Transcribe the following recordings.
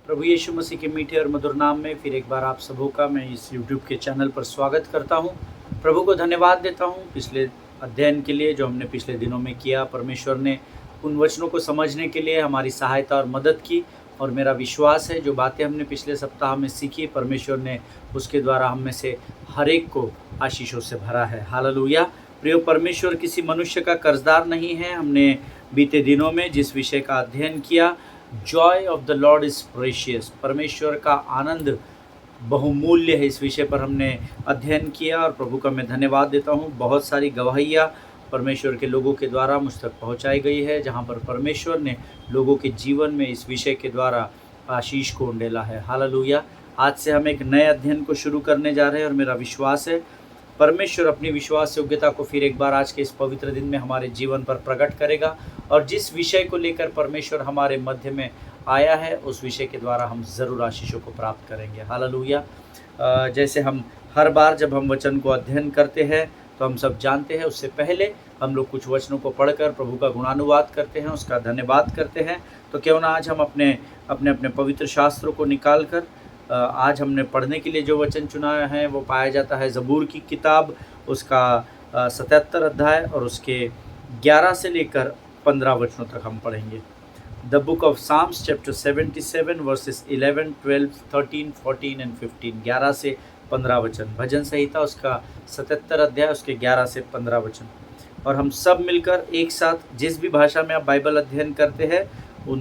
प्रभु यीशु मसीह के मीठे और मधुर नाम में फिर एक बार आप सबों का मैं इस YouTube के चैनल पर स्वागत करता हूं। प्रभु को धन्यवाद देता हूं पिछले अध्ययन के लिए जो हमने पिछले दिनों में किया। परमेश्वर ने उन वचनों को समझने के लिए हमारी सहायता और मदद की, और मेरा विश्वास है जो बातें हमने पिछले सप्ताह में सीखी, परमेश्वर ने उसके द्वारा हम में से हर एक को आशीषों से भरा है। हालेलुया। प्रिय, परमेश्वर किसी मनुष्य का कर्जदार नहीं है। हमने बीते दिनों में जिस विषय का अध्ययन किया, Joy of the Lord is precious, परमेश्वर का आनंद बहुमूल्य है, इस विषय पर हमने अध्ययन किया और प्रभु का मैं धन्यवाद देता हूँ। बहुत सारी गवाहियाँ परमेश्वर के लोगों के द्वारा मुझ तक पहुँचाई गई है, जहाँ पर परमेश्वर ने लोगों के जीवन में इस विषय के द्वारा आशीष को उंडेला है। हालेलुया। आज से हम एक नए अध्ययन को शुरू करने जा रहे हैं और मेरा विश्वास है परमेश्वर अपनी विश्वास योग्यता को फिर एक बार आज के इस पवित्र दिन में हमारे जीवन पर प्रकट करेगा, और जिस विषय को लेकर परमेश्वर हमारे मध्य में आया है उस विषय के द्वारा हम ज़रूर आशीषों को प्राप्त करेंगे। हालेलुया। जैसे हम हर बार जब हम वचन को अध्ययन करते हैं तो हम सब जानते हैं, उससे पहले हम लोग कुछ वचनों को पढ़कर प्रभु का गुणानुवाद करते हैं, उसका धन्यवाद करते हैं। तो क्यों ना आज हम अपने अपने पवित्र शास्त्रों को निकाल कर आज हमने पढ़ने के लिए जो वचन चुना है वो पाया जाता है ज़बूर की किताब, उसका 77 अध्याय और उसके 11 से लेकर 15 वचनों तक हम पढ़ेंगे। The book of Psalms chapter 77 verses 11, 12, 13, 14 and 15, 11 से 15 वचन। भजन संहिता उसका 77 अध्याय, उसके 11 से 15 वचन। और हम सब मिलकर एक साथ जिस भी भाषा में आप बाइबल अध्ययन करते हैं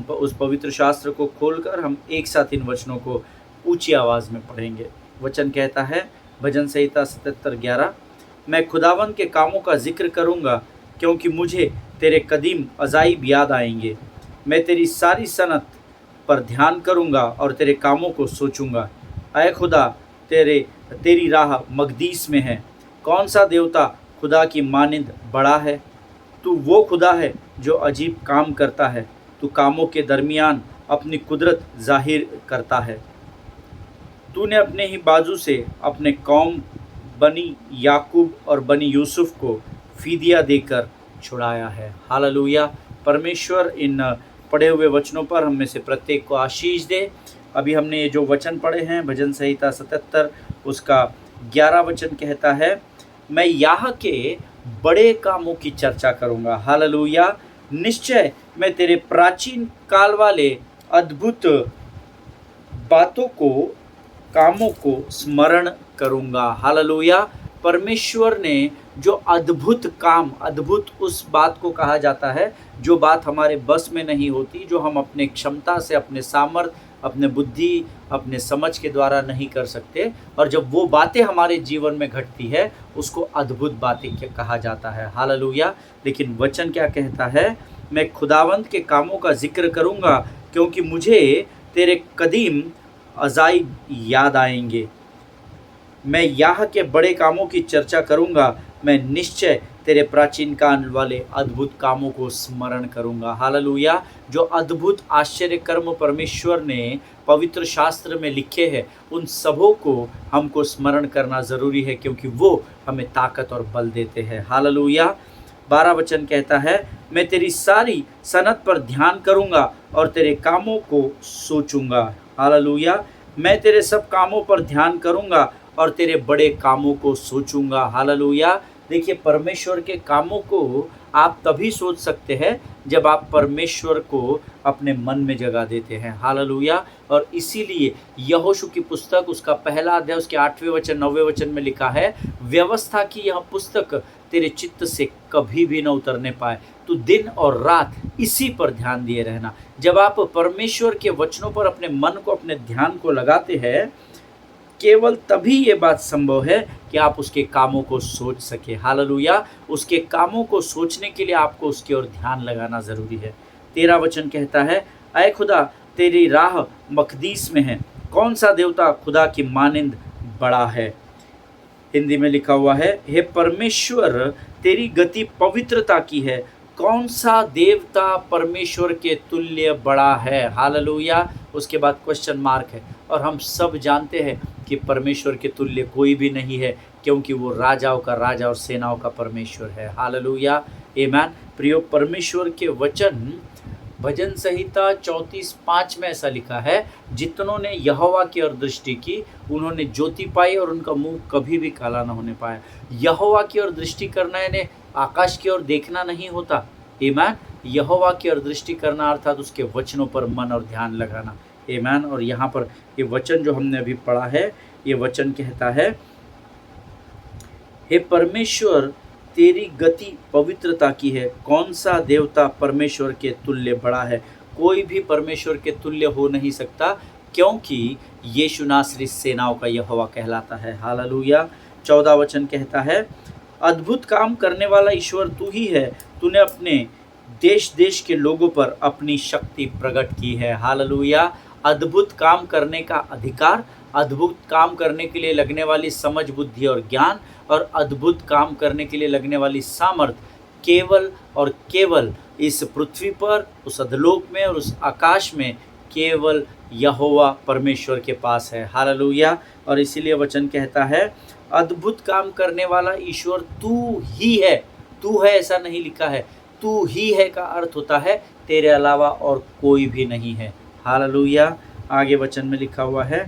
उस पवित्र शास्त्र को खोलकर हम एक साथ इन वचनों को ऊंची आवाज़ में पढ़ेंगे। वचन कहता है, भजन संहिता 77:11, मैं खुदावन के कामों का जिक्र करूँगा क्योंकि मुझे तेरे कदीम अजाइब याद आएंगे। मैं तेरी सारी सनत पर ध्यान करूँगा और तेरे कामों को सोचूंगा। ऐ खुदा, तेरी राह मकदीस में है। कौन सा देवता खुदा की मानिंद बड़ा है? तू वो खुदा है जो अजीब काम करता है। तू कामों के दरमियान अपनी कुदरत जाहिर करता है। तूने अपने ही बाजू से अपने कौम बनी याकूब और बनी यूसुफ को फीदिया देकर छुड़ाया है। हालेलुया। परमेश्वर इन पढ़े हुए वचनों पर हम में से प्रत्येक को आशीष दे। अभी हमने ये जो वचन पढ़े हैं, भजन संहिता 77 उसका 11 वचन कहता है, मैं यहाँ के बड़े कामों की चर्चा करूँगा। हालेलुया। निश्चय मैं तेरे प्राचीन काल वाले अद्भुत बातों को, कामों को स्मरण करूँगा। हालेलुया। परमेश्वर ने जो अद्भुत काम, अद्भुत उस बात को कहा जाता है जो बात हमारे बस में नहीं होती, जो हम अपने क्षमता से, अपने सामर्थ्य, अपने बुद्धि, अपने समझ के द्वारा नहीं कर सकते, और जब वो बातें हमारे जीवन में घटती है उसको अद्भुत बातें क्या कहा जाता है। हालेलुया। लेकिन वचन क्या कहता है? मैं खुदावंत के कामों का जिक्र करूँगा क्योंकि मुझे तेरे कदीम अजाइब याद आएंगे। मैं यहाँ के बड़े कामों की चर्चा करूँगा। मैं निश्चय तेरे प्राचीन काल वाले अद्भुत कामों को स्मरण करूँगा। हालेलुया। जो अद्भुत आश्चर्य कर्म परमेश्वर ने पवित्र शास्त्र में लिखे हैं उन सबों को हमको स्मरण करना ज़रूरी है, क्योंकि वो हमें ताकत और बल देते हैं। हालेलुया। 12 वचन कहता है, मैं तेरी सारी सनत पर ध्यान करूँगा और तेरे कामों को सोचूंगा। हालेलुया। मैं तेरे सब कामों पर ध्यान करूँगा और तेरे बड़े कामों को सोचूंगा। हालेलुया। देखिए, परमेश्वर के कामों को आप तभी सोच सकते हैं जब आप परमेश्वर को अपने मन में जगह देते हैं। हालेलुया। और इसीलिए यहोशू की पुस्तक उसका पहला अध्याय उसके 8वें वचन 9वें वचन में लिखा है, व्यवस्था की यह पुस्तक तेरे चित्त से कभी भी न उतरने पाए, तो दिन और रात इसी पर ध्यान दिए रहना। जब आप परमेश्वर के वचनों पर अपने मन को, अपने ध्यान को लगाते हैं, केवल तभी ये बात संभव है कि आप उसके कामों को सोच सके। हालेलुया। उसके कामों को सोचने के लिए आपको उसकी ओर ध्यान लगाना ज़रूरी है। 13 वचन कहता है, ऐ खुदा, तेरी राह मकदीस में है। कौन सा देवता खुदा की मानिंद बड़ा है? हिंदी में लिखा हुआ है, हे परमेश्वर, तेरी गति पवित्रता की है। कौन सा देवता परमेश्वर के तुल्य बड़ा है? हालेलुया। उसके बाद क्वेश्चन मार्क है। और हम सब जानते हैं कि परमेश्वर के तुल्य कोई भी नहीं है, क्योंकि वो राजाओं का राजा और सेनाओं का परमेश्वर है। हालेलुया। आमीन। प्रियो, परमेश्वर के वचन भजन संहिता 34:5 में ऐसा लिखा है, जितनों ने यहोवा की ओर दृष्टि की उन्होंने ज्योति पाई और उनका मुंह कभी भी काला न होने पाया। यहोवा की ओर दृष्टि करना यानी आकाश की ओर देखना नहीं होता। आमीन। यहोवा की ओर दृष्टि करना अर्थात उसके वचनों पर मन और ध्यान लगाना। आमीन। और यहाँ पर ये वचन जो हमने अभी पढ़ा है, ये वचन कहता है, हे परमेश्वर तेरी गति पवित्रता की है, कौन सा देवता परमेश्वर के तुल्य बड़ा है। कोई भी परमेश्वर के तुल्य हो नहीं सकता, क्योंकि यीशु नासरी सेनाओं का यहोवा कहलाता है। हालेलुया। 14 वचन कहता है, अद्भुत काम करने वाला ईश्वर तू ही है, तूने अपने देश देश के लोगों पर अपनी शक्ति प्रकट की है। हालेलुया। अद्भुत काम करने का अधिकार, अद्भुत काम करने के लिए लगने वाली समझ, बुद्धि और ज्ञान, और अद्भुत काम करने के लिए लगने वाली सामर्थ केवल और केवल इस पृथ्वी पर, उस अधलोक में और उस आकाश में केवल यहोवा परमेश्वर के पास है। हालेलुया। और इसीलिए वचन कहता है, अद्भुत काम करने वाला ईश्वर तू ही है। तू है ऐसा नहीं लिखा है, तू ही है का अर्थ होता है तेरे अलावा और कोई भी नहीं है। हालेलुया। आगे वचन में लिखा हुआ है,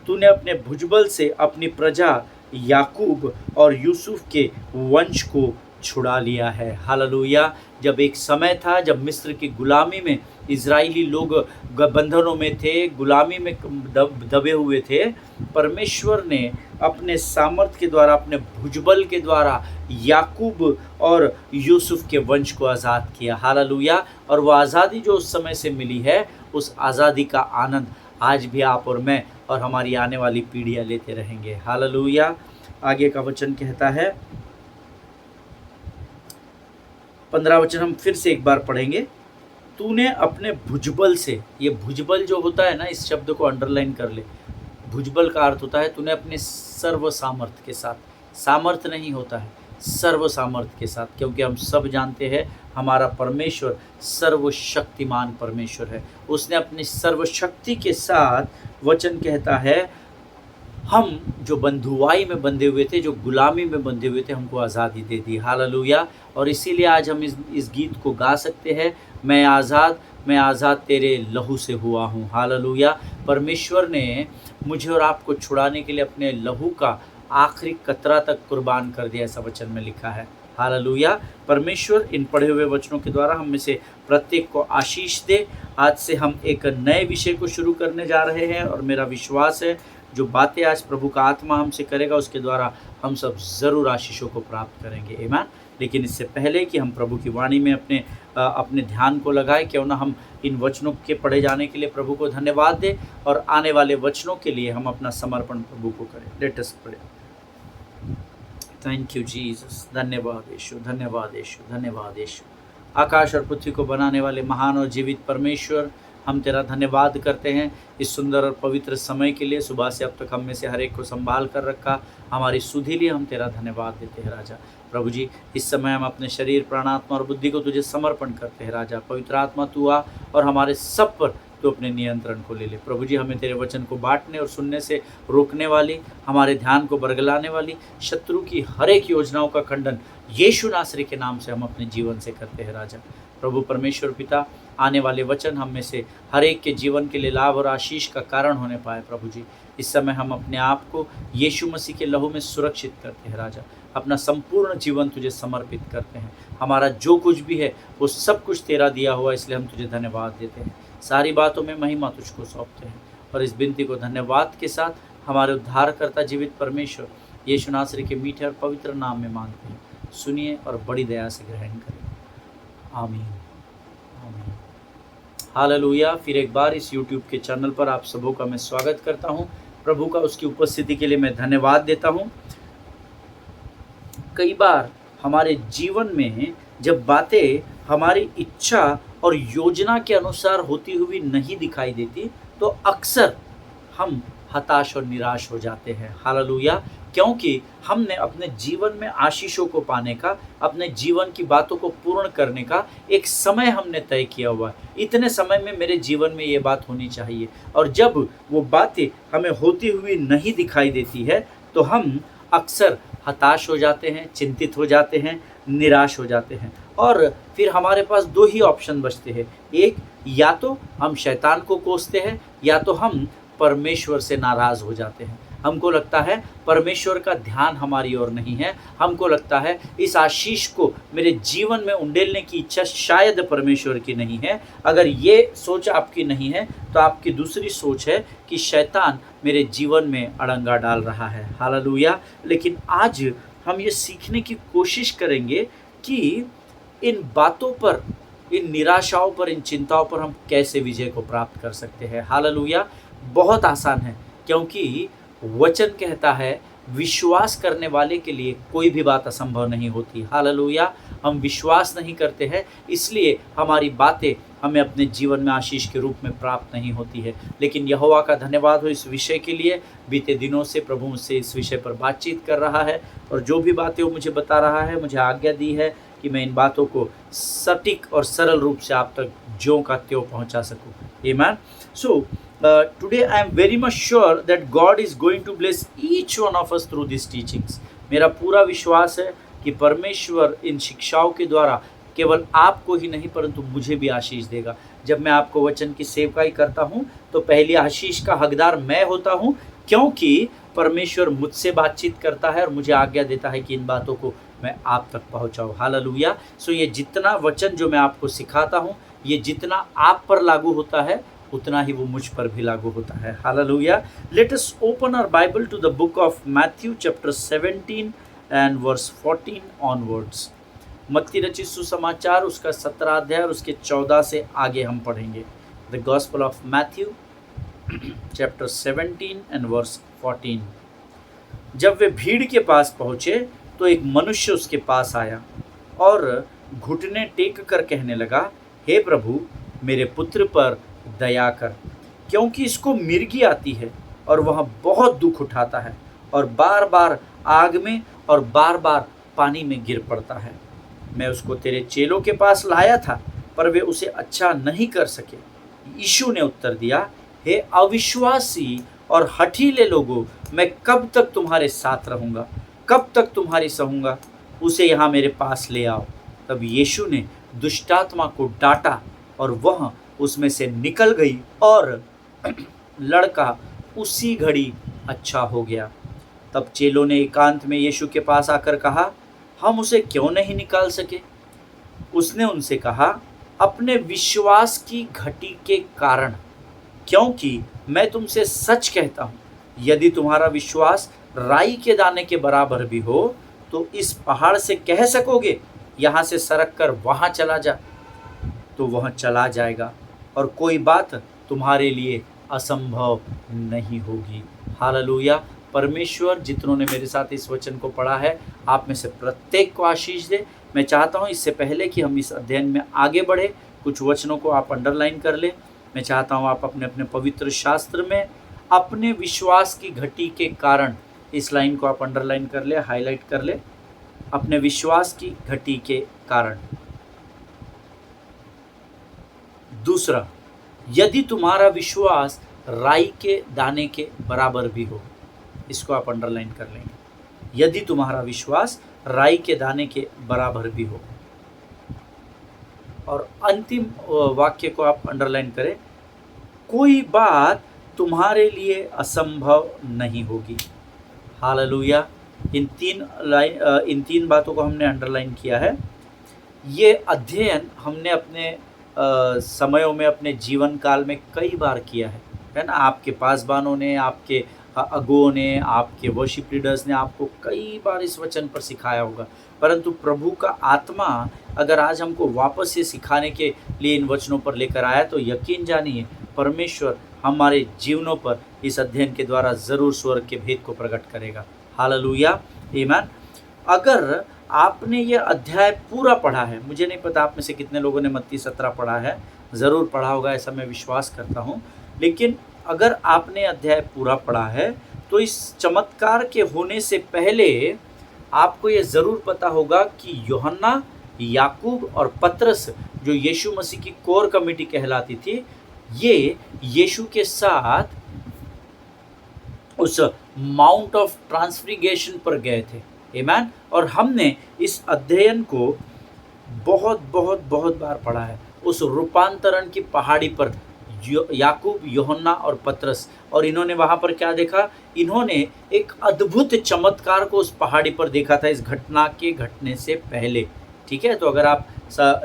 तूने अपने भुजबल से अपनी प्रजा याकूब और यूसुफ के वंश को छुड़ा लिया है। हालेलुया। जब एक समय था जब मिस्र की गुलामी में इजराइली लोग बंधनों में थे, गुलामी में दबे हुए थे, परमेश्वर ने अपने सामर्थ के द्वारा, अपने भुजबल के द्वारा याकूब और यूसुफ के वंश को आज़ाद किया। हालेलुया। और वो आज़ादी जो उस समय से मिली है, उस आज़ादी का आनंद आज भी आप और मैं और हमारी आने वाली पीढ़ियां लेते रहेंगे। हालेलुया। आगे का वचन कहता है, 15 वचन हम फिर से एक बार पढ़ेंगे। तूने अपने भुजबल से, ये भुजबल जो होता है ना, इस शब्द को अंडरलाइन कर ले। भुजबल का अर्थ होता है तूने अपने सर्व सामर्थ के साथ, सामर्थ नहीं होता है, सर्व सामर्थ के साथ, क्योंकि हम सब जानते हैं हमारा परमेश्वर सर्वशक्तिमान परमेश्वर है। उसने अपनी सर्वशक्ति के साथ, वचन कहता है, हम जो बंधुआई में बंधे हुए थे, जो गुलामी में बंधे हुए थे, हमको आज़ादी दे दी। हालेलुया। और इसीलिए आज हम इस गीत को गा सकते हैं, मैं आज़ाद तेरे लहू से हुआ हूँ। हालेलुया। परमेश्वर ने मुझे और आपको छुड़ाने के लिए अपने लहू का आखिरी कतरा तक कुर्बान कर दिया, ऐसा वचन में लिखा है। हालेलुया। परमेश्वर इन पढ़े हुए वचनों के द्वारा हम में से प्रत्येक को आशीष दे। आज से हम एक नए विषय को शुरू करने जा रहे हैं और मेरा विश्वास है जो बातें आज प्रभु का आत्मा हमसे करेगा उसके द्वारा हम सब ज़रूर आशीषों को प्राप्त करेंगे। आमीन। लेकिन इससे पहले कि हम प्रभु की वाणी में अपने ध्यान को लगाएं, क्यों ना हम इन वचनों के पढ़े जाने के लिए प्रभु को धन्यवाद दें और आने वाले वचनों के लिए हम अपना समर्पण प्रभु को करें। Let us pray. Thank you Jesus. धन्यवाद यीशु, धन्यवाद यीशु, धन्यवाद यीशु। आकाश और पृथ्वी को बनाने वाले महान और जीवित परमेश्वर, हम तेरा धन्यवाद करते हैं इस सुंदर और पवित्र समय के लिए। सुबह से अब तक हम में से हर एक को संभाल कर रखा, हमारी सुधि लिए हम तेरा धन्यवाद देते हैं राजा। प्रभु जी, इस समय हम अपने शरीर, प्राणात्मा और बुद्धि को तुझे समर्पण करते हैं राजा। पवित्र आत्मा तू आ और हमारे सब पर तो अपने नियंत्रण को ले ले। प्रभु जी, हमें तेरे वचन को बांटने और सुनने से रोकने वाली, हमारे ध्यान को बरगलाने वाली शत्रु की हर एक योजनाओं का खंडन यीशु नासरी के नाम से हम अपने जीवन से करते हैं राजा। प्रभु परमेश्वर पिता, आने वाले वचन हम में से हर एक के जीवन के लिए लाभ और आशीष का कारण होने पाए। प्रभु जी, इस समय हम अपने आप को यीशु मसीह के लहू में सुरक्षित करते हैं राजा। अपना संपूर्ण जीवन तुझे समर्पित करते हैं। हमारा जो कुछ भी है वो सब कुछ तेरा दिया हुआ, इसलिए हम तुझे धन्यवाद देते हैं। सारी बातों में महिमा तुझको सौंपते हैं और इस विनती को धन्यवाद के साथ हमारे उद्धारकर्ता जीवित परमेश्वर यीशु नासरी के मीठे और पवित्र नाम में मांगते हैं। सुनिए और बड़ी दया से ग्रहण करें। आमीन, आमीन। हालेलुया। फिर एक बार इस YouTube के चैनल पर आप सबों का मैं स्वागत करता हूं। प्रभु का उसकी उपस्थिति के लिए मैं धन्यवाद देता हूं। कई बार हमारे जीवन में जब बातें हमारी इच्छा और योजना के अनुसार होती हुई नहीं दिखाई देती तो अक्सर हम हताश और निराश हो जाते हैं। हालेलुया। क्योंकि हमने अपने जीवन में आशीषों को पाने का, अपने जीवन की बातों को पूर्ण करने का एक समय हमने तय किया हुआ है। इतने समय में मेरे जीवन में ये बात होनी चाहिए, और जब वो बातें हमें होती हुई नहीं दिखाई देती है तो हम अक्सर हताश हो जाते हैं, चिंतित हो जाते हैं, निराश हो जाते हैं। और फिर हमारे पास दो ही ऑप्शन बचते हैं, एक या तो हम शैतान को कोसते हैं या तो हम परमेश्वर से नाराज़ हो जाते हैं। हमको लगता है परमेश्वर का ध्यान हमारी ओर नहीं है, हमको लगता है इस आशीष को मेरे जीवन में उंडेलने की इच्छा शायद परमेश्वर की नहीं है। अगर ये सोच आपकी नहीं है तो आपकी दूसरी सोच है कि शैतान मेरे जीवन में अड़ंगा डाल रहा है। हालेलुया। लेकिन आज हम ये सीखने की कोशिश करेंगे कि इन बातों पर, इन निराशाओं पर, इन चिंताओं पर हम कैसे विजय को प्राप्त कर सकते हैं। हालेलुया। बहुत आसान है, क्योंकि वचन कहता है विश्वास करने वाले के लिए कोई भी बात असंभव नहीं होती। हालेलुया। हम विश्वास नहीं करते हैं, इसलिए हमारी बातें हमें अपने जीवन में आशीष के रूप में प्राप्त नहीं होती है। लेकिन यहोवा का धन्यवाद हो इस विषय के लिए। बीते दिनों से प्रभु मुझसे इस विषय पर बातचीत कर रहा है और जो भी बातें वो मुझे बता रहा है, मुझे आज्ञा दी है कि मैं इन बातों को सटीक और सरल रूप से आप तक ज्यों का त्यों पहुंचा सकूं। आमीन। सो today I am very much sure that God is going to bless each one of us through these teachings. मेरा पूरा विश्वास है कि परमेश्वर इन शिक्षाओं के द्वारा केवल आपको ही नहीं परंतु मुझे भी आशीष देगा। जब मैं आपको वचन की सेवकाई करता हूँ तो पहली आशीष का हकदार मैं होता हूँ, क्योंकि परमेश्वर मुझसे बातचीत करता है और मुझे आज्ञा देता है कि इन बातों को मैं आप तक पहुँचाऊँ। हालेलुया। सो ये जितना वचन जो मैं आपको सिखाता हूँ, ये जितना आप पर लागू होता है उतना ही वो मुझ पर भी लागू होता है। हालेलुया। Let us open our Bible to the book of Matthew chapter 17 and verse 14 onwards. मत्ती रचित सुसमाचार उसका 17 अध्याय और उसके 14 से आगे हम पढ़ेंगे। The gospel of Matthew chapter 17 and verse 14। जब वे भीड़ के पास पहुँचे तो एक मनुष्य उसके पास आया और घुटने टेक कर कहने लगा, हे प्रभु, मेरे पुत्र पर दया कर, क्योंकि इसको मिर्गी आती है और वह बहुत दुख उठाता है और बार बार आग में और बार बार पानी में गिर पड़ता है। मैं उसको तेरे चेलों के पास लाया था पर वे उसे अच्छा नहीं कर सके। यीशु ने उत्तर दिया, हे अविश्वासी और हठीले लोगों, मैं कब तक तुम्हारे साथ रहूँगा, कब तक तुम्हारी सहूँगा, उसे यहाँ मेरे पास ले आओ। तब यीशु ने दुष्टात्मा को डांटा और वह उसमें से निकल गई और लड़का उसी घड़ी अच्छा हो गया। तब चेलों ने एकांत में यीशु के पास आकर कहा, हम उसे क्यों नहीं निकाल सके? उसने उनसे कहा, अपने विश्वास की घटी के कारण, क्योंकि मैं तुमसे सच कहता हूँ, यदि तुम्हारा विश्वास राई के दाने के बराबर भी हो तो इस पहाड़ से कह सकोगे, यहाँ से सरक कर वहाँ चला जा, तो वह चला जाएगा और कोई बात तुम्हारे लिए असंभव नहीं होगी। हालेलुया। परमेश्वर जितनों ने मेरे साथ इस वचन को पढ़ा है, आप में से प्रत्येक को आशीष दे। मैं चाहता हूँ इससे पहले कि हम इस अध्ययन में आगे बढ़े, कुछ वचनों को आप अंडरलाइन कर ले। मैं चाहता हूँ आप अपने अपने पवित्र शास्त्र में अपने विश्वास की घटी के कारण, इस लाइन को आप अंडरलाइन कर ले, हाईलाइट कर ले, अपने विश्वास की घटी के कारण। दूसरा, यदि तुम्हारा विश्वास राई के दाने के बराबर भी हो, इसको आप अंडरलाइन कर लेंगे। यदि तुम्हारा विश्वास राई के दाने के बराबर भी हो। और अंतिम वाक्य को आप अंडरलाइन करें, कोई बात तुम्हारे लिए असंभव नहीं होगी। हालेलुया। इन तीन बातों को हमने अंडरलाइन किया है। ये अध्ययन हमने अपने समयों में, अपने जीवन काल में कई बार किया है ना। आपके पासबानों ने, आपके अगुओं ने, आपके वर्शिप लीडर्स ने आपको कई बार इस वचन पर सिखाया होगा, परंतु प्रभु का आत्मा अगर आज हमको वापस ये सिखाने के लिए इन वचनों पर लेकर आया तो यकीन जानिए परमेश्वर हमारे जीवनों पर इस अध्ययन के द्वारा ज़रूर स्वर्ग के भेद को प्रकट करेगा। हालेलुया। आमीन। अगर आपने ये अध्याय पूरा पढ़ा है, मुझे नहीं पता आप में से कितने लोगों ने मत्ती 17 पढ़ा है, ज़रूर पढ़ा होगा ऐसा मैं विश्वास करता हूँ। लेकिन अगर आपने अध्याय पूरा पढ़ा है तो इस चमत्कार के होने से पहले आपको ये ज़रूर पता होगा कि यूहन्ना, याकूब और पतरस, जो यीशु मसीह की कोर कमेटी कहलाती थी, ये यीशु के साथ उस माउंट ऑफ ट्रांसफिगरेशन पर गए थे। आमीन। और हमने इस अध्ययन को बहुत बहुत बहुत बार पढ़ा है। उस रूपांतरण की पहाड़ी पर याकूब, यूहन्ना और पतरस, और इन्होंने वहाँ पर क्या देखा? इन्होंने एक अद्भुत चमत्कार को उस पहाड़ी पर देखा था इस घटना के घटने से पहले। ठीक है, तो अगर आप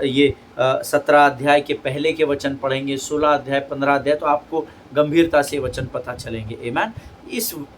ये 17 अध्याय के पहले के वचन पढ़ेंगे, 16 अध्याय, 15 अध्याय, तो आपको गंभीरता से वचन पता चलेंगे। आमीन।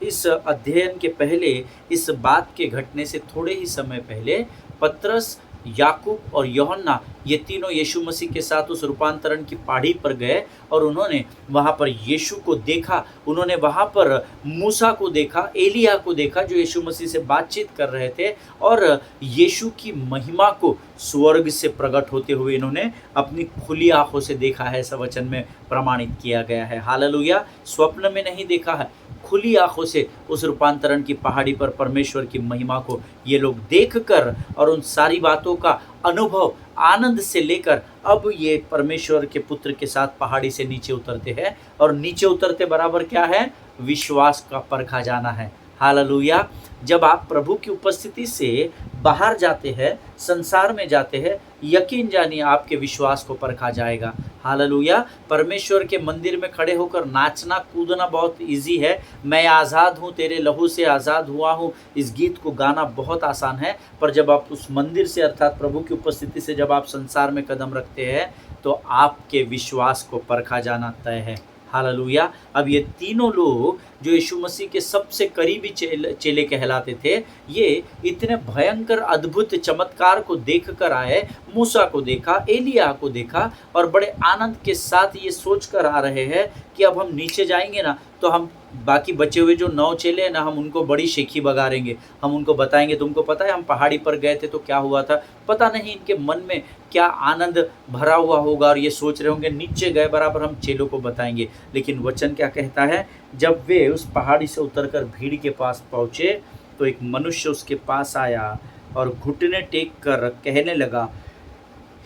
इस अध्ययन के पहले, इस बात के घटने से थोड़े ही समय पहले, पतरस, याकूब और यूहन्ना, ये तीनों यीशु मसीह के साथ उस रूपांतरण की पहाड़ी पर गए और उन्होंने वहाँ पर यीशु को देखा। उन्होंने वहाँ पर मूसा को देखा, एलिया को देखा, जो यीशु मसीह से बातचीत कर रहे थे, और यीशु की महिमा को स्वर्ग से प्रकट होते हुए इन्होंने अपनी खुली आंखों से देखा है। ऐसा वचन में प्रमाणित किया गया है। हालेलुया। स्वप्न में नहीं देखा है, खुली आंखों से उस रूपांतरण की पहाड़ी पर परमेश्वर की महिमा को ये लोग देखकर और उन सारी बातों का अनुभव आनंद से लेकर अब ये परमेश्वर के पुत्र के साथ पहाड़ी से नीचे उतरते हैं। और नीचे उतरते बराबर क्या है? विश्वास का परखा जाना है। हालेलुया। जब आप प्रभु की उपस्थिति से बाहर जाते हैं, संसार में जाते हैं, यकीन जानिए आपके विश्वास को परखा जाएगा। हालेलुया। परमेश्वर के मंदिर में खड़े होकर नाचना कूदना बहुत इजी है। मैं आज़ाद हूँ, तेरे लहू से आज़ाद हुआ हूँ, इस गीत को गाना बहुत आसान है। पर जब आप उस मंदिर से अर्थात प्रभु की उपस्थिति से जब आप संसार में कदम रखते हैं, तो आपके विश्वास को परखा जाना तय है। हालेलुया। अब ये तीनों लोग जो यीशु मसीह के सबसे करीबी चेले कहलाते थे, ये इतने भयंकर अद्भुत चमत्कार को देख कर आए। मूसा को देखा, एलिया को देखा, और बड़े आनंद के साथ ये सोच कर आ रहे हैं कि अब हम नीचे जाएंगे ना, तो हम बाकी बचे हुए जो 9 चेले हैं ना, हम उनको बड़ी शेखी बगारेंगे। हम उनको बताएंगे, तुमको पता है हम पहाड़ी पर गए थे तो क्या हुआ था। पता नहीं इनके मन में क्या आनंद भरा हुआ होगा, और ये सोच रहे होंगे नीचे गए बराबर हम चेलों को बताएंगे। लेकिन वचन क्या कहता है? जब वे उस पहाड़ी से उतरकर भीड़ के पास पहुँचे, तो एक मनुष्य उसके पास आया और घुटने टेक कर कहने लगा,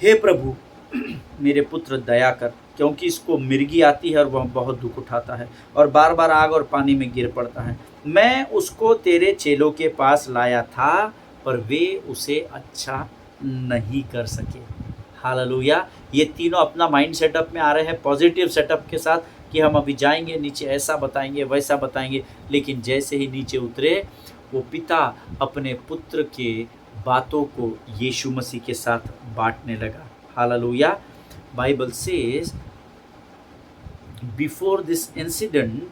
हे प्रभु, मेरे पुत्र दया कर, क्योंकि इसको मिर्गी आती है और वह बहुत दुख उठाता है और बार बार आग और पानी में गिर पड़ता है। मैं उसको तेरे चेलों के पास लाया था, पर वे उसे अच्छा नहीं कर सके। हालेलुया। ये तीनों अपना माइंड सेटअप में आ रहे हैं, पॉजिटिव सेटअप के साथ, कि हम अभी जाएंगे नीचे, ऐसा बताएंगे, वैसा बताएंगे। लेकिन जैसे ही नीचे उतरे, वो पिता अपने पुत्र के बातों को यीशु मसीह के साथ बांटने लगा। Hallelujah. Bible says, before this incident,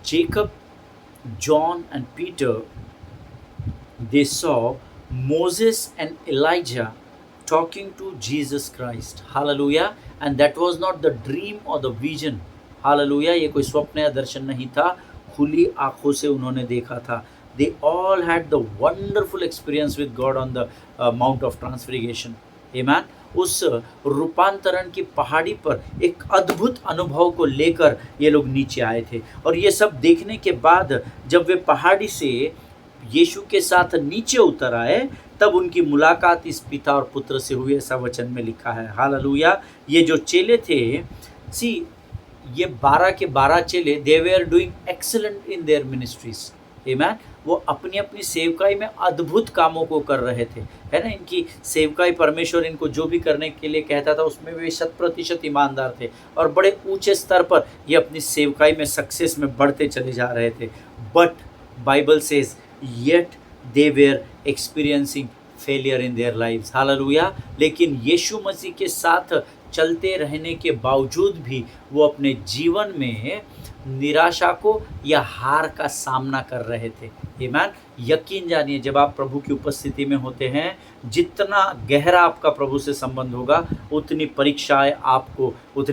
Jacob, John and Peter, they saw Moses and Elijah talking to Jesus Christ. Hallelujah. And that was not the dream or the vision. Hallelujah. ये कोई स्वप्न या दर्शन नहीं था, खुली आंखों से उन्होंने देखा था। They all had the wonderful experience with God on the Mount of Transfiguration. Amen. उस रूपांतरण की पहाड़ी पर एक अद्भुत अनुभव को लेकर ये लोग नीचे आए थे। और ये सब देखने के बाद जब वे पहाड़ी से यीशु के साथ नीचे उतर आए, तब उनकी मुलाकात इस पिता और पुत्र से हुई। ऐसा वचन में लिखा है। हालेलुया। ये जो चेले थे, ये 12 के 12 चेले, they were doing excellent in their ministries. आमीन। वो अपनी अपनी सेवकाई में अद्भुत कामों को कर रहे थे, है ना। इनकी सेवकाई, परमेश्वर इनको जो भी करने के लिए कहता था उसमें वे 100% ईमानदार थे, और बड़े ऊंचे स्तर पर ये अपनी सेवकाई में सक्सेस में बढ़ते चले जा रहे थे। But Bible says yet they were experiencing failure in their lives. Hallelujah. लेकिन यीशु मसीह के साथ चलते रहने के बावजूद भी वो अपने जीवन में निराशा को या हार का सामना कर रहे थे। आमीन। यकीन जानिए, जब आप प्रभु की उपस्थिति में होते हैं, जितना गहरा आपका प्रभु से संबंध होगा, उतनी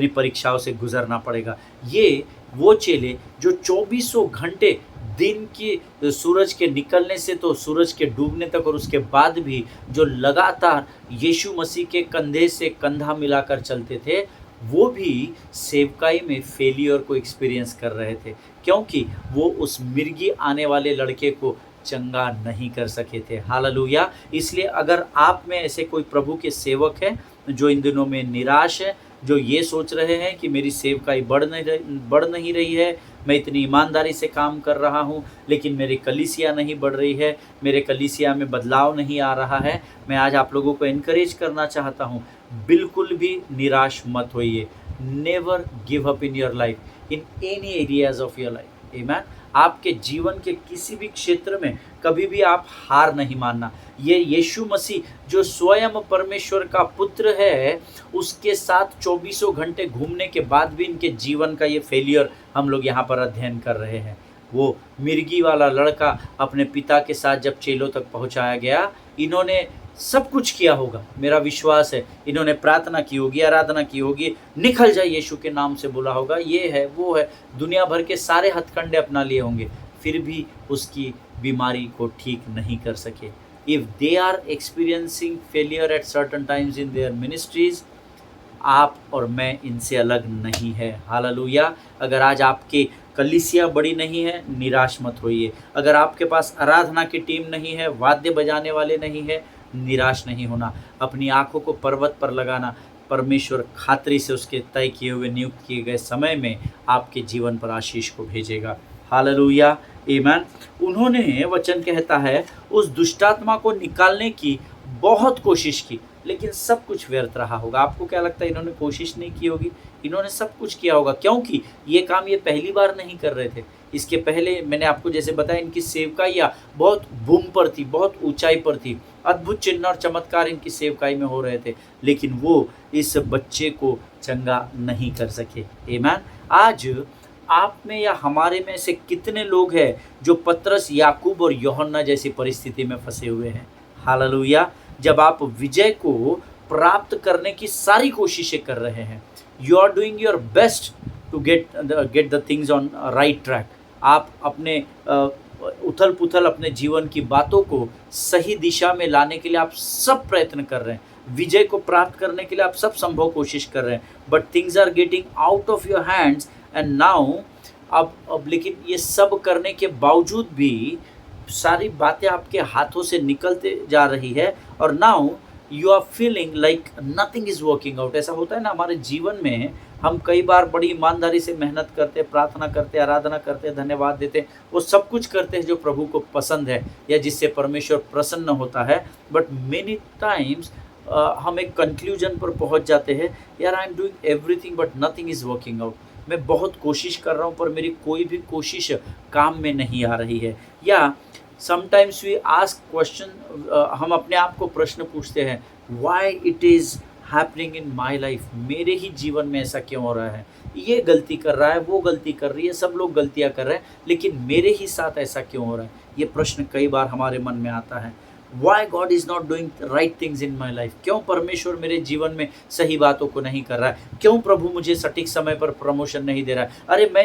परीक्षाओं से गुजरना पड़ेगा। ये वो चेले जो 24 घंटे दिन की सूरज के निकलने से तो सूरज के डूबने तक, और उसके बाद भी जो लगातार यीशु मसीह के कंधे से कंधा मिलाकर चलते थे, वो भी सेवकाई में फेलियर को एक्सपीरियंस कर रहे थे, क्योंकि वो उस मिर्गी आने वाले लड़के को चंगा नहीं कर सके थे। हालेलुया। इसलिए अगर आप में ऐसे कोई प्रभु के सेवक हैं जो इन दिनों में निराश है, जो ये सोच रहे हैं कि मेरी सेवकाई बढ़ नहीं रही है, मैं इतनी ईमानदारी से काम कर रहा हूँ, लेकिन मेरी कलीसिया नहीं बढ़ रही है, मेरे कलीसिया में बदलाव नहीं आ रहा है। मैं आज आप लोगों को एनकरेज करना चाहता हूँ, बिल्कुल भी निराश मत होइए। Never give up in your life, in any areas of your life. आमीन। आपके जीवन के किसी भी क्षेत्र में कभी भी आप हार नहीं मानना। ये यीशु मसीह जो स्वयं परमेश्वर का पुत्र है, उसके साथ चौबीसों घंटे घूमने के बाद भी इनके जीवन का ये फेलियर हम लोग यहाँ पर अध्ययन कर रहे हैं। वो मिर्गी वाला लड़का अपने पिता के साथ जब चेलों तक पहुँचाया गया, इन्होंने सब कुछ किया होगा, मेरा विश्वास है। इन्होंने प्रार्थना की होगी, आराधना की होगी, निकल जाए यीशु के नाम से बोला होगा, ये है वो है, दुनिया भर के सारे हथकंडे अपना लिए होंगे, फिर भी उसकी बीमारी को ठीक नहीं कर सके। If they are experiencing failure at certain times in their ministries, आप और मैं इनसे अलग नहीं है। हालेलुया। अगर आज आपके कलीसिया बड़ी नहीं है, निराश मत होइए। अगर आपके पास आराधना की टीम नहीं है, वाद्य बजाने वाले नहीं है, निराश नहीं होना। अपनी आंखों को पर्वत पर लगाना, परमेश्वर खातरी से उसके तय किए हुए नियुक्त किए गए समय में आपके जीवन पर आशीष को भेजेगा। हालेलुया, आमीन। उन्होंने, वचन कहता है, उस दुष्टात्मा को निकालने की बहुत कोशिश की, लेकिन सब कुछ व्यर्थ रहा होगा। आपको क्या लगता है इन्होंने कोशिश नहीं की होगी? इन्होंने सब कुछ किया होगा, क्योंकि ये काम ये पहली बार नहीं कर रहे थे। इसके पहले मैंने आपको जैसे बताया, इनकी सेवकाइयाँ बहुत बूम पर थी, बहुत ऊंचाई पर थी, अद्भुत चिन्ह और चमत्कार इनकी सेवकाई में हो रहे थे, लेकिन वो इस बच्चे को चंगा नहीं कर सके। आमीन। आज आप में या हमारे में से कितने लोग हैं जो पतरस, याकूब और यूहन्ना जैसी परिस्थिति में फंसे हुए हैं? हालेलुया। जब आप विजय को प्राप्त करने की सारी कोशिशें कर रहे हैं, you are doing your best to get the things on right track. आप अपने उथल पुथल अपने जीवन की बातों को सही दिशा में लाने के लिए आप सब प्रयत्न कर रहे हैं, विजय को प्राप्त करने के लिए आप सब संभव कोशिश कर रहे हैं, but things are getting out of your hands and now अब लेकिन ये सब करने के बावजूद भी सारी बातें आपके हाथों से निकलते जा रही है, और now you are feeling like nothing is working out. ऐसा होता है ना हमारे जीवन में, हम कई बार बड़ी ईमानदारी से मेहनत करते, प्रार्थना करते, आराधना करते, धन्यवाद देते, वो सब कुछ करते हैं जो प्रभु को पसंद है या जिससे परमेश्वर प्रसन्न होता है, बट मेनी टाइम्स हम एक कंक्लूजन पर पहुंच जाते हैं, यार I am doing everything but nothing is working out. मैं बहुत कोशिश कर रहा हूँ पर मेरी कोई भी कोशिश काम में नहीं आ रही है। या समटाइम्स वी आस्क क्वेश्चन, हम अपने आप को प्रश्न पूछते हैं, why it is happening in my life, मेरे ही जीवन में ऐसा क्यों हो रहा है? ये गलती कर रहा है, वो गलती कर रही है, सब लोग गलतियाँ कर रहे हैं, लेकिन मेरे ही साथ ऐसा क्यों हो रहा है? ये प्रश्न कई बार हमारे मन में आता है। Y God is not doing right things in my life, क्यों परमेश्वर मेरे जीवन में सही बातों को नहीं कर रहा है? क्यों प्रभु मुझे सटीक समय पर प्रमोशन नहीं दे रहा है? अरे मैं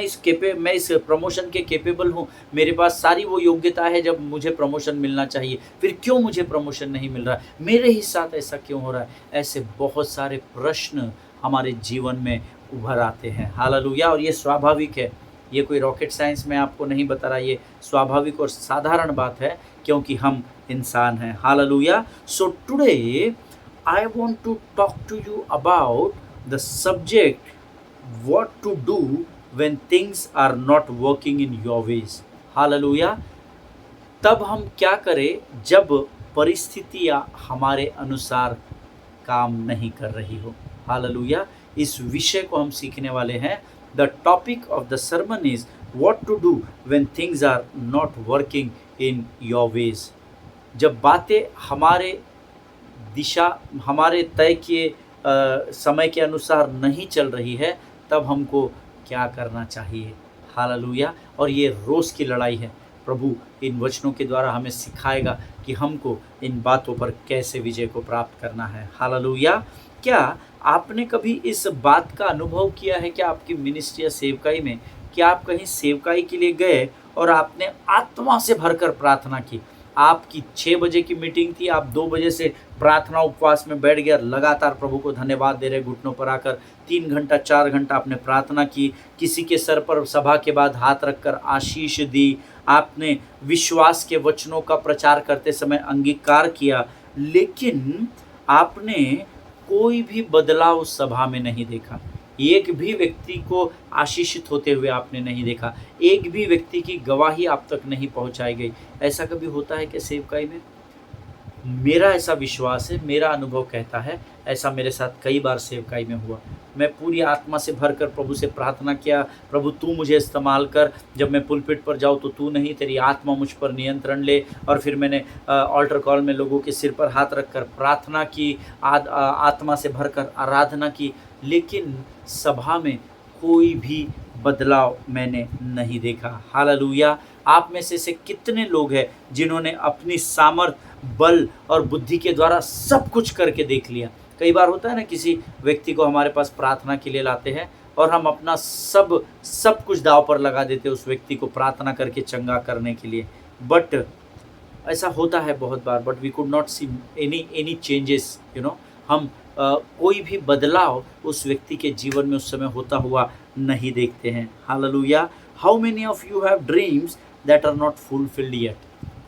इस प्रमोशन के कैपेबल हूँ, मेरे पास सारी वो योग्यता है जब मुझे प्रमोशन मिलना चाहिए, फिर क्यों मुझे प्रमोशन नहीं मिल रहा है? मेरे ही साथ ऐसा क्यों हो रहा है? ऐसे बहुत सारे प्रश्न हमारे जीवन में उभर आते हैं। हालेलुया। और ये स्वाभाविक है, ये कोई रॉकेट साइंस में आपको नहीं बता रहा, ये स्वाभाविक और साधारण बात है, क्योंकि हम इंसान हैं। हालेलुया। So today I want to talk to you about the subject what to do when things are not working in your ways. हालेलुया। तब हम क्या करें जब परिस्थितियाँ हमारे अनुसार काम नहीं कर रही हो। हालेलुया। इस विषय को हम सीखने वाले हैं। The topic of the sermon is what to do when things are not working in your ways. जब बातें हमारे तय किए समय के अनुसार नहीं चल रही है, तब हमको क्या करना चाहिए? हालेलुया। और ये रोज़ की लड़ाई है। प्रभु इन वचनों के द्वारा हमें सिखाएगा कि हमको इन बातों पर कैसे विजय को प्राप्त करना है। हालेलुया। क्या आपने कभी इस बात का अनुभव किया है कि आपकी मिनिस्ट्री या सेवकाई में, कि आप कहीं सेवकाई के लिए गए और आपने आत्मा से भरकर प्रार्थना की? आपकी 6 बजे की मीटिंग थी, आप 2 बजे से प्रार्थना उपवास में बैठ गया, लगातार प्रभु को धन्यवाद दे रहे, घुटनों पर आकर 3 घंटा 4 घंटा आपने प्रार्थना की, किसी के सर पर सभा के बाद हाथ रखकर आशीष दी, आपने विश्वास के वचनों का प्रचार करते समय अंगीकार किया, लेकिन आपने कोई भी बदलाव उस सभा में नहीं देखा। एक भी व्यक्ति को आशीषित होते हुए आपने नहीं देखा। एक भी व्यक्ति की गवाही आप तक नहीं पहुँचाई गई। ऐसा कभी होता है क्या सेवकाई में? मेरा ऐसा विश्वास है, मेरा अनुभव कहता है, ऐसा मेरे साथ कई बार सेवकाई में हुआ। मैं पूरी आत्मा से भरकर प्रभु से प्रार्थना किया, प्रभु तू मुझे इस्तेमाल कर, जब मैं पुलपिट पर जाऊँ तो तू नहीं, तेरी आत्मा मुझ पर नियंत्रण ले। और फिर मैंने ऑल्टर कॉल में लोगों के सिर पर हाथ रखकर प्रार्थना की, आत्मा से भरकर आराधना की, लेकिन सभा में कोई भी बदलाव मैंने नहीं देखा। हालेलुया! आप में से कितने लोग हैं जिन्होंने अपनी सामर्थ, बल और बुद्धि के द्वारा सब कुछ करके देख लिया? कई बार होता है ना, किसी व्यक्ति को हमारे पास प्रार्थना के लिए लाते हैं और हम अपना सब कुछ दांव पर लगा देते हैं उस व्यक्ति को प्रार्थना करके चंगा करने के लिए। बट ऐसा होता है बहुत बार, but we could not see any changes, हम कोई भी बदलाव उस व्यक्ति के जीवन में उस समय होता हुआ नहीं देखते हैं। हालेलुया! How many of you have dreams that are not fulfilled yet?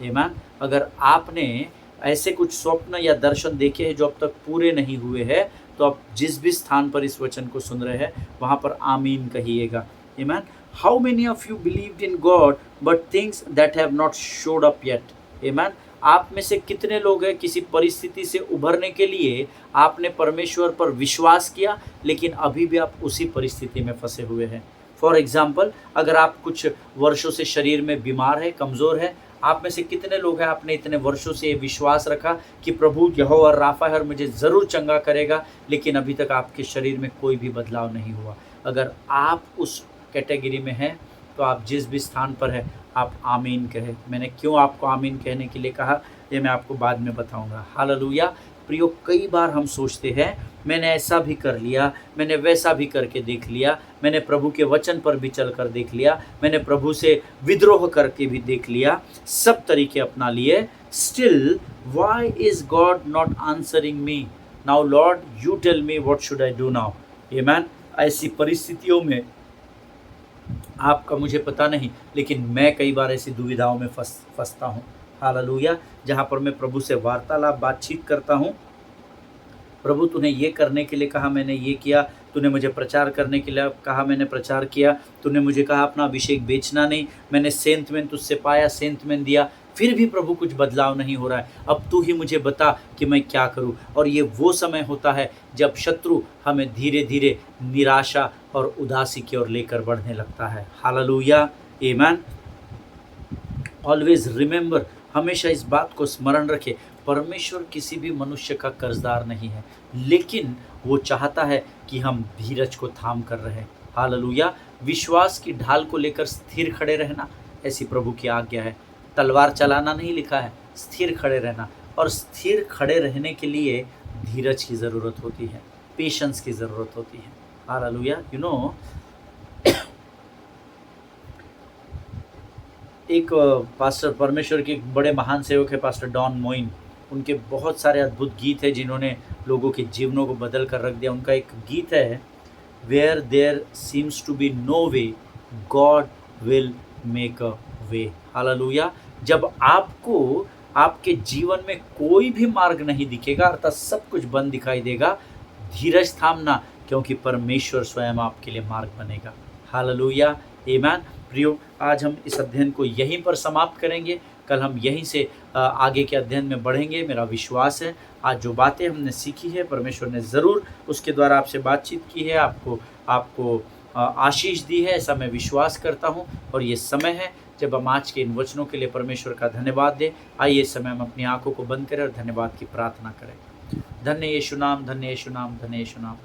आमीन। अगर आपने ऐसे कुछ स्वप्न या दर्शन देखे हैं जो अब तक पूरे नहीं हुए हैं, तो आप जिस भी स्थान पर इस वचन को सुन रहे हैं वहाँ पर आमीन कहिएगा। आमीन। How many of you believed in God but things that have not showed up yet? आमीन। आप में से कितने लोग हैं किसी परिस्थिति से उभरने के लिए आपने परमेश्वर पर विश्वास किया, लेकिन अभी भी आप उसी परिस्थिति में फंसे हुए हैं? फॉर एग्जाम्पल, अगर आप कुछ वर्षों से शरीर में बीमार है, कमज़ोर है, आप में से कितने लोग हैं आपने इतने वर्षों से ये विश्वास रखा कि प्रभु यहोवा राफा है और मुझे ज़रूर चंगा करेगा, लेकिन अभी तक आपके शरीर में कोई भी बदलाव नहीं हुआ? अगर आप उस कैटेगरी में हैं तो आप जिस भी स्थान पर है आप आमीन कहें। मैंने क्यों आपको आमीन कहने के लिए कहा, ये मैं आपको बाद में बताऊंगा। हालेलुया! प्रियो, कई बार हम सोचते हैं मैंने ऐसा भी कर लिया, मैंने वैसा भी करके देख लिया, मैंने प्रभु के वचन पर भी चल कर देख लिया, मैंने प्रभु से विद्रोह करके भी देख लिया, सब तरीके अपना लिए, still why is God not answering me now? Lord you tell me what should I do now? आमीन। ऐसी परिस्थितियों में आपका मुझे पता नहीं, लेकिन मैं कई बार ऐसी दुविधाओं में फंसता हूँ। हालेलुया! जहाँ पर मैं प्रभु से वार्तालाप, बातचीत करता हूँ, प्रभु तूने ये करने के लिए कहा, मैंने ये किया, तूने मुझे प्रचार करने के लिए कहा, मैंने प्रचार किया, तूने मुझे कहा अपना अभिषेक बेचना नहीं, मैंने सेंतमैन तुझसे पाया, सेंतमैन दिया, फिर भी प्रभु कुछ बदलाव नहीं हो रहा है। अब तू ही मुझे बता कि मैं क्या करूं? और ये वो समय होता है जब शत्रु हमें धीरे धीरे निराशा और उदासी की ओर लेकर बढ़ने लगता है। हालेलुया! आमीन। ऑलवेज रिमेंबर, हमेशा इस बात को स्मरण रखें, परमेश्वर किसी भी मनुष्य का कर्जदार नहीं है, लेकिन वो चाहता है कि हम धीरज को थाम कर रहें। हालेलुया! विश्वास की ढाल को लेकर स्थिर खड़े रहना ऐसी प्रभु की आज्ञा है। तलवार चलाना नहीं लिखा है, स्थिर खड़े रहना। और स्थिर खड़े रहने के लिए धीरज की ज़रूरत होती है, पेशेंस की ज़रूरत होती है। हालेलुया! एक पास्टर, परमेश्वर के एक बड़े महान सेवक है पास्टर डॉन मोइन, उनके बहुत सारे अद्भुत गीत हैं जिन्होंने लोगों के जीवनों को बदल कर रख दिया। उनका एक गीत है, where there seems to be no way God will make a way. हालेलुया! जब आपको आपके जीवन में कोई भी मार्ग नहीं दिखेगा, अर्थात सब कुछ बंद दिखाई देगा, धीरज थामना, क्योंकि परमेश्वर स्वयं आपके लिए मार्ग बनेगा। हालेलुया! आमीन। प्रियो, आज हम इस अध्ययन को यहीं पर समाप्त करेंगे, कल हम यहीं से आगे के अध्ययन में बढ़ेंगे। मेरा विश्वास है आज जो बातें हमने सीखी है, परमेश्वर ने ज़रूर उसके द्वारा आपसे बातचीत की है, आपको आशीष दी है, ऐसा मैं विश्वास करता हूँ। और ये समय है जब हम आज के इन वचनों के लिए परमेश्वर का धन्यवाद दें। आइए इस समय हम अपनी आंखों को बंद करें और धन्यवाद की प्रार्थना करें। धन्य यीशु नाम, धन्य यीशु नाम, धन्य यीशु नाम।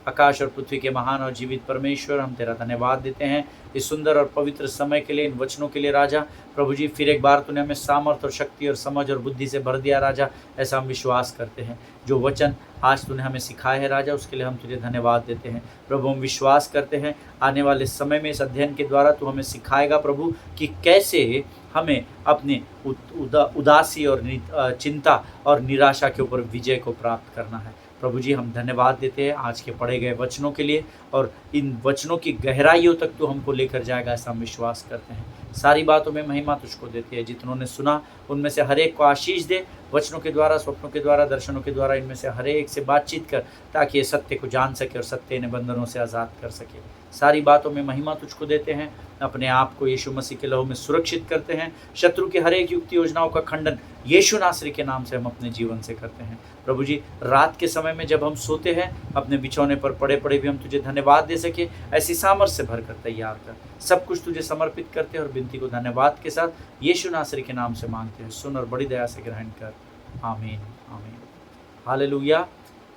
आकाश और पृथ्वी के महान और जीवित परमेश्वर, हम तेरा धन्यवाद देते हैं इस सुंदर और पवित्र समय के लिए, इन वचनों के लिए राजा। प्रभु जी, फिर एक बार तूने हमें सामर्थ और शक्ति और समझ और बुद्धि से भर दिया राजा, ऐसा हम विश्वास करते हैं। जो वचन आज तूने हमें सिखाए हैं राजा, उसके लिए हम तुझे धन्यवाद देते हैं। प्रभु, हम विश्वास करते हैं आने वाले समय में इस अध्ययन के द्वारा तू हमें सिखाएगा प्रभु कि कैसे हमें अपने उदासी और चिंता और निराशा के ऊपर विजय को प्राप्त करना है। प्रभु जी हम धन्यवाद देते हैं आज के पढ़े गए वचनों के लिए, और इन वचनों की गहराइयों तक तो हमको लेकर जाएगा ऐसा हम विश्वास करते हैं। सारी बातों में महिमा तुझको देते हैं। जितनों ने सुना उनमें से हर एक को आशीष दे, वचनों के द्वारा, स्वप्नों के द्वारा, दर्शनों के द्वारा इनमें से हर एक से बातचीत कर, ताकि ये सत्य को जान सके और सत्य इन्हें बंधनों से आज़ाद कर सके। सारी बातों में महिमा तुझको देते हैं। अपने आप को यीशु मसीह के लहू में सुरक्षित करते हैं। शत्रु की हर एक युक्ति योजनाओं का खंडन यीशु नासरी के नाम से हम अपने जीवन से करते हैं। प्रभु जी रात के समय में जब हम सोते हैं, अपने बिछौने पर पड़े पड़े भी हम तुझे धन्यवाद दे सके, ऐसी सामर्थ से भर कर तैयार कर। सब कुछ तुझे समर्पित करते हैं और विनती को धन्यवाद के साथ यीशु नासरी के नाम से मांगते हैं। सुन और बड़ी दया से ग्रहण कर। आमीन आमीन। हालेलुया।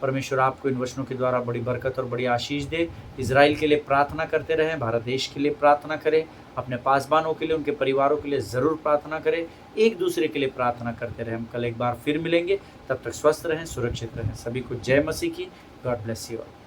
परमेश्वर आपको इन वचनों के द्वारा बड़ी बरकत और बड़ी आशीष दे। इजराइल के लिए प्रार्थना करते रहें, भारत देश के लिए प्रार्थना करें, अपने पासबानों के लिए, उनके परिवारों के लिए ज़रूर प्रार्थना करें, एक दूसरे के लिए प्रार्थना करते रहें। हम कल एक बार फिर मिलेंगे, तब तक स्वस्थ रहें, सुरक्षित रहें। सभी को जय मसीह की। God bless you all.